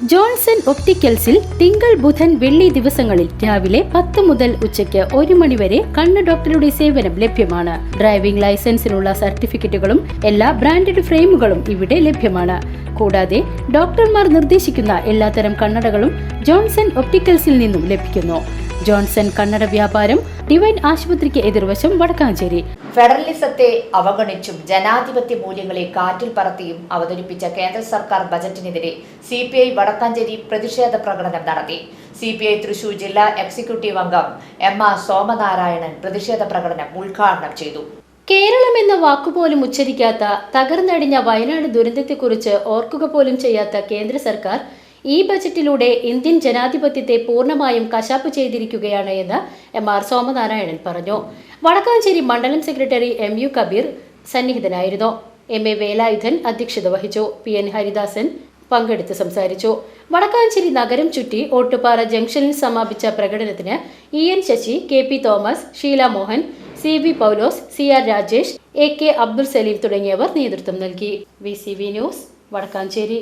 Johnson ഒപ്റ്റിക്കൽസിൽ തിങ്കൾ ബുധൻ വെള്ളി ദിവസങ്ങളിൽ രാവിലെ 10 മുതൽ ഉച്ചയ്ക്ക് 1 മണി വരെ കണ്ണ് ഡോക്ടറുടെ സേവനം ലഭ്യമാണ്. ഡ്രൈവിംഗ് ലൈസൻസിനുള്ള സർട്ടിഫിക്കറ്റുകളും എല്ലാ ബ്രാൻഡഡ് ഫ്രെയിമുകളും ഇവിടെ ലഭ്യമാണ്. കൂടാതെ ഡോക്ടർമാർ നിർദ്ദേശിക്കുന്ന എല്ലാത്തരം കണ്ണടകളും ജോൺസൺ ഒപ്റ്റിക്കൽസിൽ നിന്നും ലഭിക്കുന്നു. ജോൺസൺ കണ്ണട വ്യാപാരം ഡിവൈൻ ആശുപത്രിക്ക് എതിർവശം വടക്കാഞ്ചേരി. ഫെഡറലിസത്തെ അവഗണിച്ചും ജനാധിപത്യ മൂല്യങ്ങളെ കാറ്റിൽ പറത്തിയും അവതരിപ്പിച്ച കേന്ദ്ര സർക്കാർ ബജറ്റിനെതിരെ CPI വടക്കാഞ്ചേരി പ്രതിഷേധ പ്രകടനം നടത്തി. CPI തൃശൂർ ജില്ലാ എക്സിക്യൂട്ടീവ് അംഗം MR സോമനാരായണൻ പ്രതിഷേധ പ്രകടനം ഉദ്ഘാടനം ചെയ്തു. കേരളം എന്ന വാക്കുപോലും ഉച്ചരിക്കാത്ത, തകർന്നടിഞ്ഞ വയനാട് ദുരന്തത്തെക്കുറിച്ച് ഓർക്കുക പോലും ചെയ്യാത്ത കേന്ദ്ര സർക്കാർ ഈ ബജറ്റിലൂടെ ഇന്ത്യൻ ജനാധിപത്യത്തെ പൂർണ്ണമായും കശാപ്പ് ചെയ്തിരിക്കുകയാണ് എന്ന് MR സോമനാരായണൻ പറഞ്ഞു. വടക്കാഞ്ചേരി മണ്ഡലം സെക്രട്ടറി MU കബീർ സന്നിഹിതനായിരുന്നു. MA വേലായുധൻ അധ്യക്ഷത വഹിച്ചു. PN ഹരിദാസൻ പങ്കെടുത്ത് സംസാരിച്ചു. വടക്കാഞ്ചേരി നഗരം ചുറ്റി ഓട്ടുപാറ ജംഗ്ഷനിൽ സമാപിച്ച പ്രകടനത്തിന് EN Sasi, KP Thomas, Sheela Mohan, CB Paulose, CR Rajesh, AK Abdul Saleem തുടങ്ങിയവർ നേതൃത്വം നൽകി. VCV news Vadakkanchery.